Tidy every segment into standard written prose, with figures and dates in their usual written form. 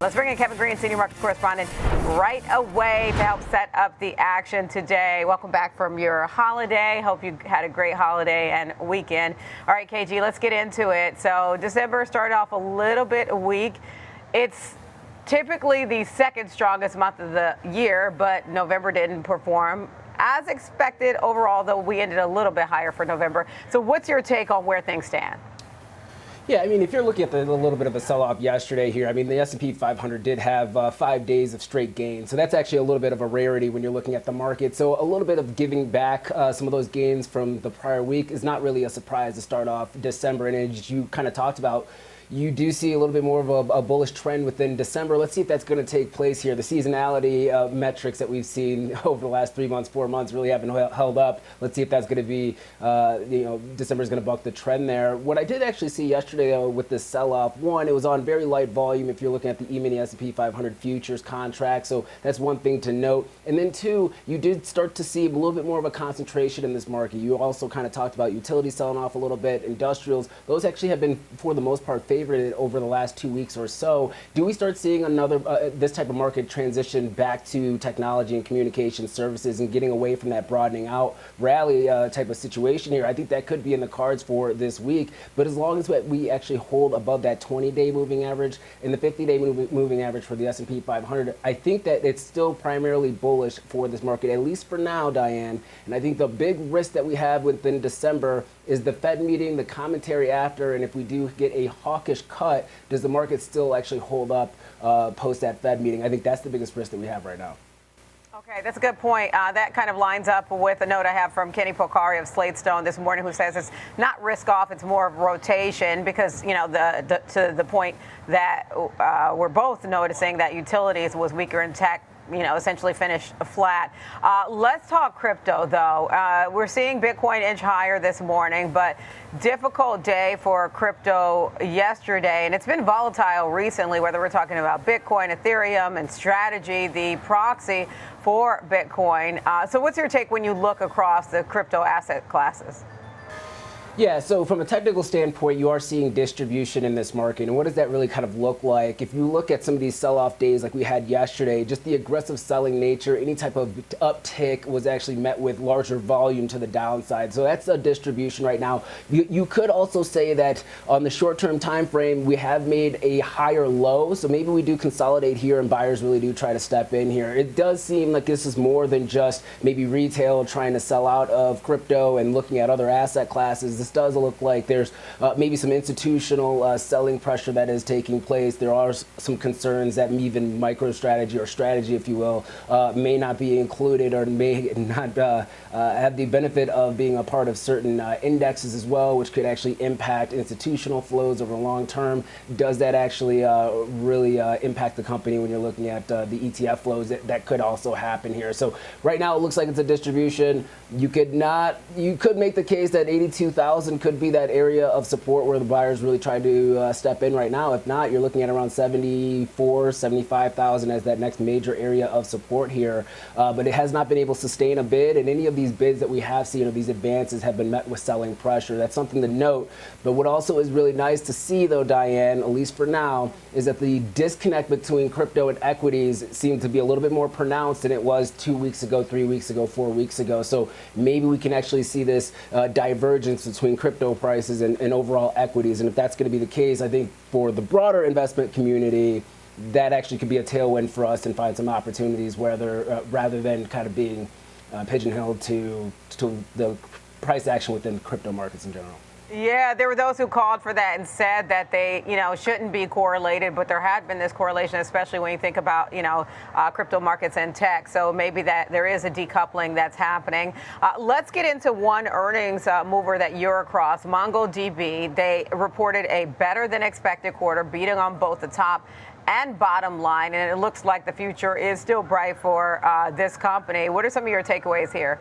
Let's bring in Kevin Green, senior markets correspondent, right away to help set up the action today. Welcome back from your holiday. Hope you had a great holiday and weekend. All right, KG, let's get into it. So December started off a little bit weak. It's typically the second strongest month of the year, but November didn't perform as expected overall, though we ended a little bit higher for November. So what's your take on where things stand? Yeah, I mean, if you're looking at a little bit of a sell-off yesterday here, I mean, the S&P 500 did have 5 days of straight gains. So that's actually a little bit of a rarity when you're looking at the market. So a little bit of giving back some of those gains from the prior week is not really a surprise to start off December. And as you kind of talked about, you do see a little bit more of a bullish trend within December. Let's see if that's going to take place here. The seasonality metrics that we've seen over the last 3 months, 4 months really haven't held up. Let's see if that's going to be, December is going to buck the trend there. What I did actually see yesterday, though, with this sell-off, one, it was on very light volume if you're looking at the E-mini S&P 500 futures contract. So that's one thing to note. And then two, you did start to see a little bit more of a concentration in this market. You also kind of talked about utilities selling off a little bit, industrials. Those actually have been, for the most part, favored over the last 2 weeks or so. Do we start seeing another this type of market transition back to technology and communication services and getting away from that broadening out rally type of situation here? I think that could be in the cards for this week. But as long as we actually hold above that 20-day moving average and the 50-day moving average for the S&P 500, I think that it's still primarily bullish for this market, at least for now, Diane. And I think the big risk that we have within December is the Fed meeting, the commentary after, and if we do get a hawkish cut, does the market still actually hold up post that Fed meeting? I think that's the biggest risk that we have right now. Okay, that's a good point. That kind of lines up with a note I have from Kenny Polcari of Slate Stone this morning, who says it's not risk off, it's more of rotation because, you know, to the point that we're both noticing that utilities was weaker in tech, you know, essentially finished flat. Let's talk crypto, though. We're seeing Bitcoin inch higher this morning, but difficult day for crypto yesterday. And it's been volatile recently, whether we're talking about Bitcoin, Ethereum, and Strategy, the proxy for Bitcoin. So what's your take when you look across the crypto asset classes? Yeah, so from a technical standpoint, you are seeing distribution in this market. And what does that really kind of look like? If you look at some of these sell-off days like we had yesterday, just the aggressive selling nature, any type of uptick was actually met with larger volume to the downside. So that's a distribution right now. You could also say that on the short-term time frame, we have made a higher low. So maybe we do consolidate here and buyers really do try to step in here. It does seem like this is more than just maybe retail trying to sell out of crypto and looking at other asset classes. This does look like there's maybe some institutional selling pressure that is taking place. There are some concerns that even MicroStrategy or Strategy, if you will, may not be included or may not have the benefit of being a part of certain indexes as well, which could actually impact institutional flows over the long term. Does that actually really impact the company when you're looking at the ETF flows? That could also happen here. So right now it looks like it's a distribution. You could make the case that 82,000 could be that area of support where the buyers really try to step in right now. If not, you're looking at around 74, 75,000 as that next major area of support here. But it has not been able to sustain a bid, and any of these bids that we have seen, or these advances, have been met with selling pressure. That's something to note. But what also is really nice to see, though, Diane, at least for now, is that the disconnect between crypto and equities seems to be a little bit more pronounced than it was 2 weeks ago, 3 weeks ago, 4 weeks ago. So maybe we can actually see this divergence between crypto prices and overall equities. And if that's going to be the case, I think for the broader investment community, that actually could be a tailwind for us and find some opportunities where they're rather than kind of being pigeonholed to the price action within crypto markets in general. Yeah, there were those who called for that and said that they, shouldn't be correlated, but there had been this correlation, especially when you think about, crypto markets and tech. So maybe that there is a decoupling that's happening. Let's get into one earnings mover that you're across, MongoDB. They reported a better than expected quarter, beating on both the top and bottom line, and it looks like the future is still bright for this company. What are some of your takeaways here?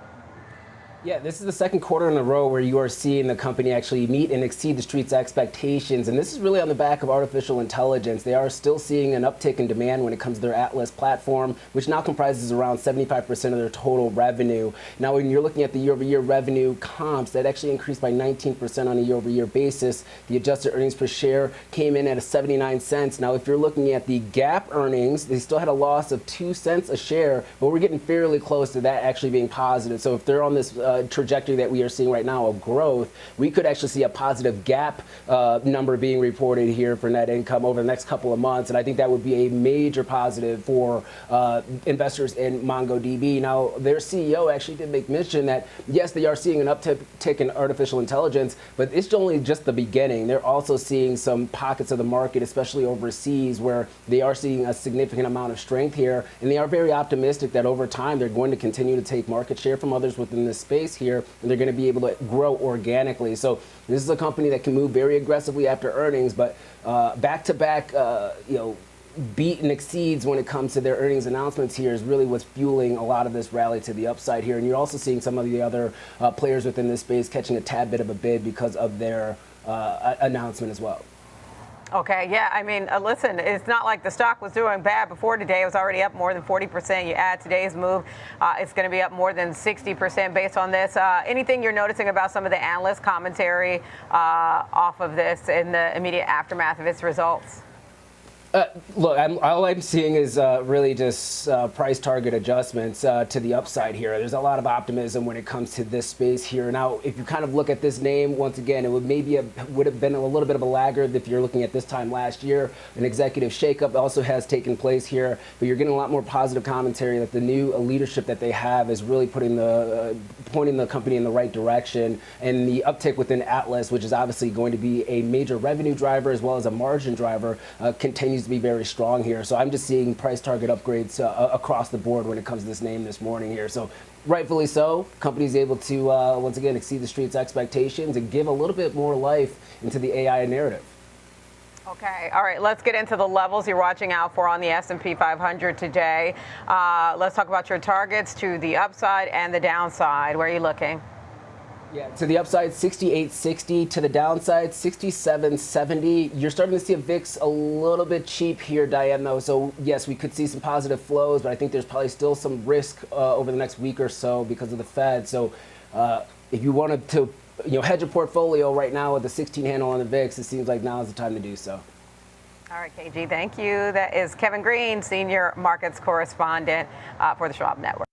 Yeah, this is the second quarter in a row where you are seeing the company actually meet and exceed the street's expectations. And this is really on the back of artificial intelligence. They are still seeing an uptick in demand when it comes to their Atlas platform, which now comprises around 75% of their total revenue. Now, when you're looking at the year-over-year revenue comps, that actually increased by 19% on a year-over-year basis. The adjusted earnings per share came in at 79 cents. Now, if you're looking at the GAAP earnings, they still had a loss of 2 cents a share, but we're getting fairly close to that actually being positive. So if they're on this trajectory that we are seeing right now of growth, we could actually see a positive GAAP number being reported here for net income over the next couple of months. And I think that would be a major positive for investors in MongoDB. Now, their CEO actually did make mention that, yes, they are seeing an uptick in artificial intelligence, but it's only just the beginning. They're also seeing some pockets of the market, especially overseas, where they are seeing a significant amount of strength here. And they are very optimistic that over time, they're going to continue to take market share from others within this space here, and they're going to be able to grow organically. So this is a company that can move very aggressively after earnings, but back-to-back, beat and exceeds when it comes to their earnings announcements here is really what's fueling a lot of this rally to the upside here. And you're also seeing some of the other players within this space catching a tad bit of a bid because of their announcement as well. Okay, yeah, I mean, listen, it's not like the stock was doing bad before today. It was already up more than 40%. You add today's move, it's going to be up more than 60% based on this. Anything you're noticing about some of the analyst commentary off of this in the immediate aftermath of its results? Look, all I'm seeing is really just price target adjustments to the upside here. There's a lot of optimism when it comes to this space here. Now, if you kind of look at this name, once again, it would have been a little bit of a laggard if you're looking at this time last year. An executive shakeup also has taken place here, but you're getting a lot more positive commentary that the new leadership that they have is really pointing the company in the right direction. And the uptick within Atlas, which is obviously going to be a major revenue driver as well as a margin driver, continues to be very strong here. So I'm just seeing price target upgrades across the board when it comes to this name this morning here. So rightfully so, company's able to once again exceed the street's expectations and give a little bit more life into the AI narrative. Okay, all right, let's get into the levels you're watching out for on the S&P 500 today. Let's talk about your targets to the upside and the downside. Where are you looking? Yeah, to the upside, 68.60. To the downside, 67.70. You're starting to see a VIX a little bit cheap here, Diane, though. So, yes, we could see some positive flows, but I think there's probably still some risk over the next week or so because of the Fed. So, if you wanted to hedge a portfolio right now with a 16 handle on the VIX, it seems like now is the time to do so. All right, KG, thank you. That is Kevin Green, Senior Markets Correspondent for the Schwab Network.